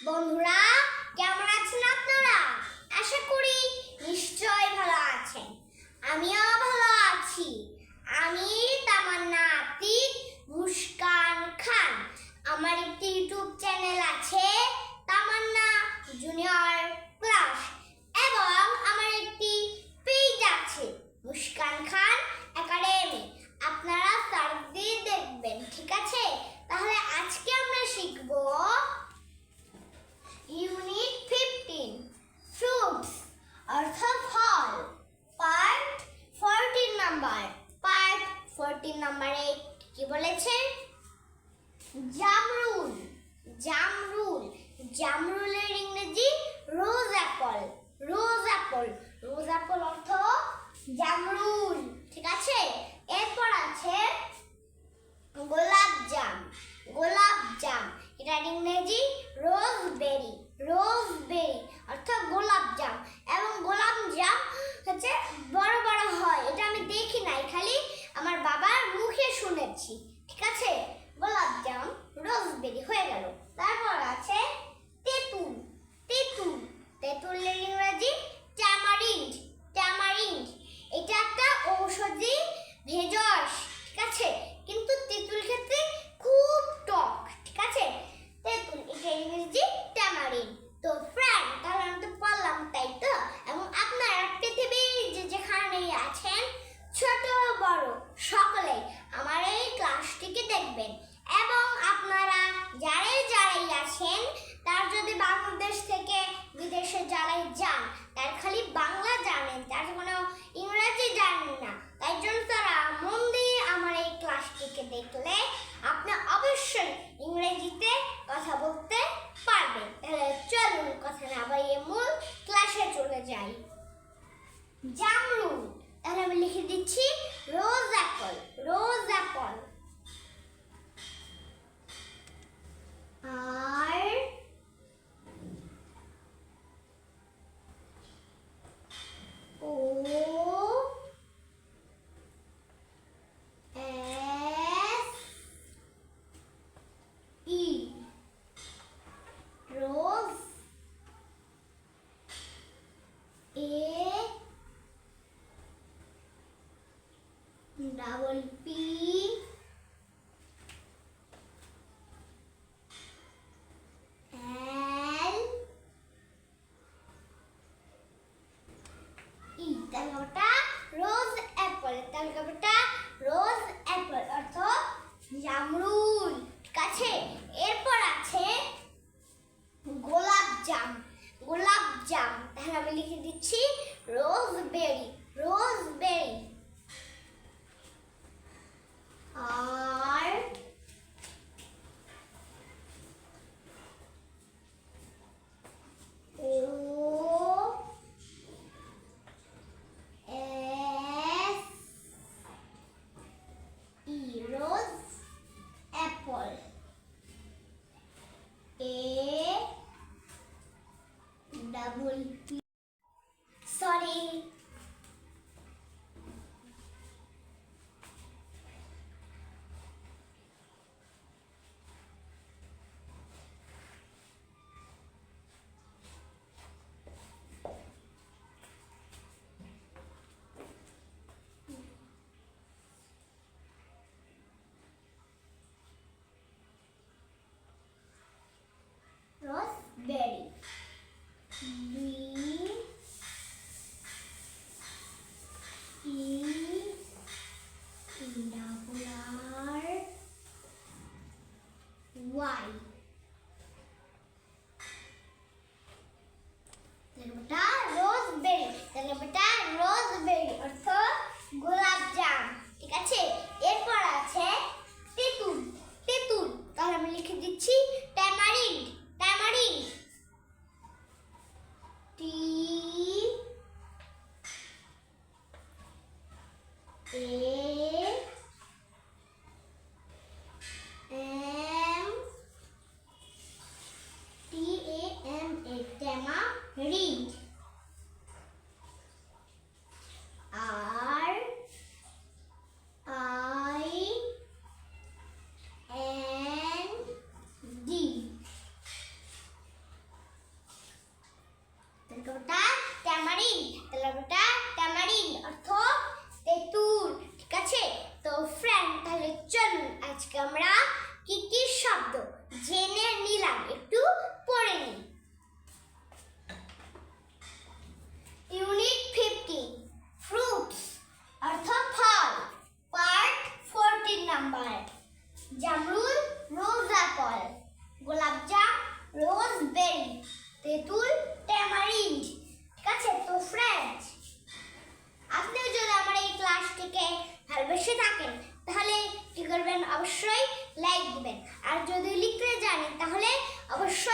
বন্ধুরা, কেমন আছেন আপনারা? আশা করি নিশ্চয়ই ভালো আছেন। আমিও ভালো আছি। আমি তামান্না আতিক মুস্কান খান। আমার একটি ইউটিউব চ্যানেল আছে, তামান্না জুনিয়র ক্লাস, এবং আমার একটি পেজ আছে, মুস্কান খান একাডেমি। আপনারা সার্চ দিয়ে দেখবেন, ঠিক আছে? তাহলে আজকে আমরা শিখব ইউনিট 15 ফ্রুটস অর্থ ফল, পার্ট 14 নাম্বার। পার্ট 14 নাম্বারে কি বলেছে? জামরুল। জামরুল জামরুলের ইংরেজি রোজ apple. Rose apple rose Apple অর্থ জামরুল, ঠিক আছে? এরপর আছে গোলাপ জাম। গোলাপ জাম এটার ইংরেজি রোজবেরি। রোজবেরি অর্থ গোলাপ জাম। এবং গোলাপ জাম হচ্ছে বড় বড় হয়, এটা আমি দেখি নাই, খালি আমার বাবার মুখে শুনেছি, ঠিক আছে? গোলাপ জাম রোজবেরি হয়ে গেল। তারপর আছে তেঁতুল। তেঁতুল তেঁতুলের ইংরেজি ট্যামারিন্ড। ট্যামারিন্ড এটা একটা ঔষধি ভেষজ, ঠিক আছে? কিন্তু তেঁতুল খেতে খুব টক, ঠিক আছে? তেঁতুল এটা ইংরেজি ট্যামারিন্ড। তো ফ্রেন্ড, তাহলে আমি তো পারলাম, তাই তো? এবং আপনারা পৃথিবীর যেখানেই আছেন, ছোট বড় সকলে আমার এই ক্লাসটিকে দেখবেন। এবং আপনারা যারাই আছেন, তার যদি বাংলাদেশ থেকে বিদেশে যারাই যান, তার খালি বাংলা জানেন, তার কোনো ইংরেজি জানেন না, তাই জন্য তারা মন দিয়ে আমার এই ক্লাসটিকে দেখলে আপনি অবশ্যই ইংরেজিতে কথা বলতে পারবেন। তাহলে চলুন কথা না বাড়িয়ে মূল ক্লাসে চলে যাই। জামরুল, তাহলে আমি লিখে দিচ্ছি rose apple. Rose apple R O S E rose. A double P L E, তাহলে রোজ অ্যাপল। তাহলে রোজ অ্যাপল অর্থ জামরুল, ঠিক আছে? এরপর আছে গোলাপ জাম। গোলাপ জাম, তাহলে আমি লিখে দিচ্ছি roseberry. Roseberry R O S E rose apple. A double P তেঁতুল, ট্যামারিন্ড। ঠিক আছে? তো ফ্রেন্ডস, আপনিও যদি আমার এই ক্লাসটিকে ভালোবেসে থাকেন তাহলে কি করবেন? অবশ্যই লাইক দিবেন। আর যদি লিখতে জানেন তাহলে অবশ্যই